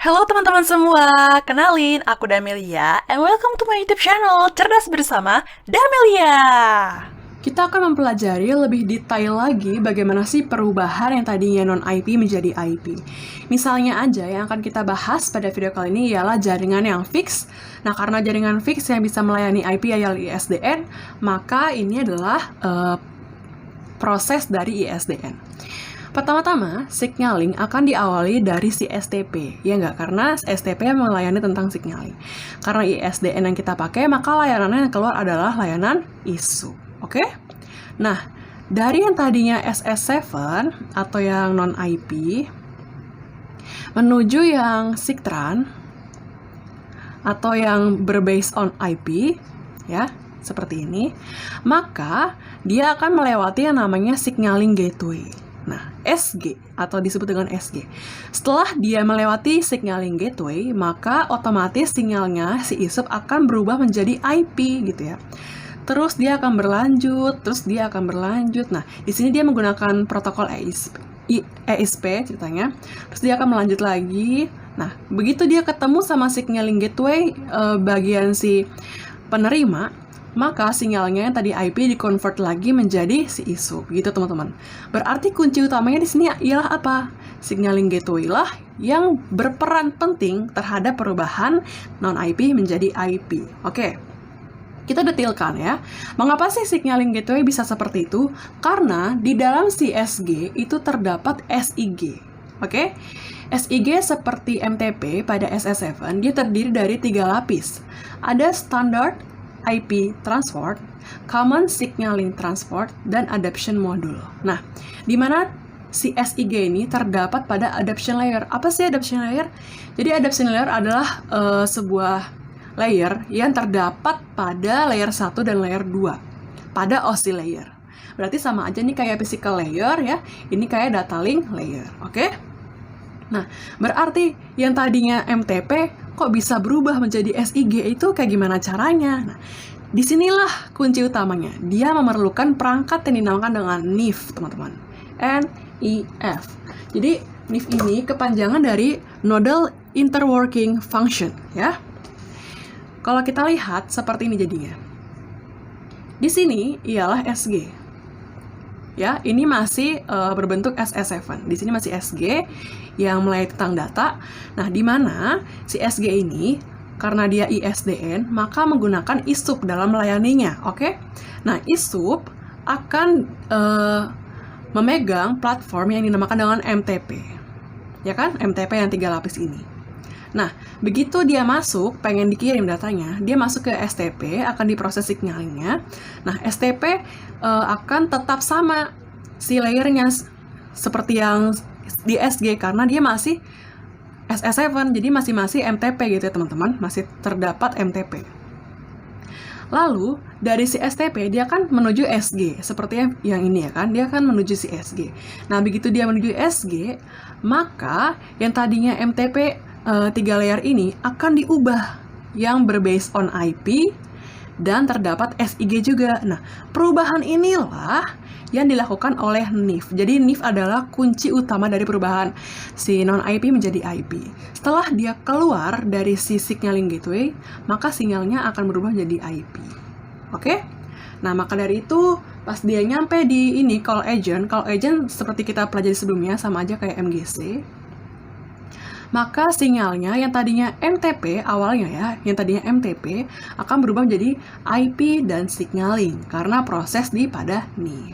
Halo teman-teman semua, kenalin aku Damelia and welcome to my YouTube channel Cerdas Bersama Damelia. Kita akan mempelajari lebih detail lagi bagaimana sih perubahan yang tadinya non-IP menjadi IP. Misalnya aja yang akan kita bahas pada video kali ini ialah jaringan yang fix. Nah, karena jaringan fix yang bisa melayani IP adalah ISDN, maka ini adalah proses dari ISDN. Pertama-tama, signaling akan diawali dari si STP, ya nggak? Karena STP melayani tentang signaling. Karena ISDN yang kita pakai, maka layanannya yang keluar adalah layanan ISU. Oke? Nah, dari yang tadinya SS7 atau yang non-IP menuju yang SIGTRAN atau yang berbase on IP, ya, seperti ini, maka dia akan melewati yang namanya signaling gateway. Nah, SG atau disebut dengan SG. Setelah dia melewati signaling gateway, maka otomatis sinyalnya si ISUP akan berubah menjadi IP gitu ya. Terus dia akan berlanjut, Nah, di sini dia menggunakan protokol EISP ceritanya. Terus dia akan melanjut lagi. Nah, begitu dia ketemu sama signaling gateway bagian si penerima, maka sinyalnya yang tadi IP di-convert lagi menjadi si ISUP, gitu teman-teman. Berarti kunci utamanya di sini ialah apa? Signaling gateway lah yang berperan penting terhadap perubahan non-IP menjadi IP. Oke. Kita detailkan ya. Mengapa sih signaling gateway bisa seperti itu? Karena di dalam si SG itu terdapat SIG. Oke? SIG seperti MTP pada SS7, dia terdiri dari 3 lapis. Ada Standard IP Transport, Common Signaling Transport, dan Adaption Module. Nah, di mana si SIG ini terdapat pada adaption layer. Apa sih adaption layer? Jadi adaption layer adalah sebuah layer yang terdapat pada layer 1 dan layer 2 pada OSI layer. Berarti sama aja nih kayak physical layer ya, ini kayak data link layer, oke? Nah, berarti yang tadinya MTP kok bisa berubah menjadi SIG itu kayak gimana caranya? Nah, disinilah kunci utamanya. Dia memerlukan perangkat yang dinamakan dengan NIF, teman-teman. NIF. Jadi, NIF ini kepanjangan dari Nodal Interworking Function, ya. Kalau kita lihat seperti ini jadinya. Di sini ialah SG. Ya, ini masih berbentuk SS7. Di sini masih SG yang melayani tentang data. Nah, di mana si SG ini karena dia ISDN, maka menggunakan ISUP dalam melayaninya, oke? Nah, ISUP akan memegang platform yang dinamakan dengan MTP. Ya kan? MTP yang 3 lapis ini. Nah, begitu dia masuk, pengen dikirim datanya, dia masuk ke STP, akan diproses signalingnya. Nah, STP akan tetap sama si layernya seperti yang di SG, karena dia masih SS7, jadi masih MTP gitu ya teman-teman, masih terdapat MTP. Lalu, dari si STP, dia akan menuju SG, seperti yang ini ya kan, dia akan menuju si SG. Nah, begitu dia menuju SG, maka yang tadinya MTP 3 layer ini akan diubah yang berbase on IP dan terdapat SIG juga. Nah, perubahan inilah yang dilakukan oleh NIF. Jadi NIF adalah kunci utama dari perubahan si non-IP menjadi IP. Setelah dia keluar dari si signaling gateway, maka sinyalnya akan berubah menjadi IP. Oke? Nah, maka dari itu pas dia nyampe di ini call agent seperti kita pelajari sebelumnya sama aja kayak MGC. Maka sinyalnya yang tadinya MTP awalnya ya, yang tadinya MTP akan berubah menjadi IP dan signaling karena proses di pada NIF.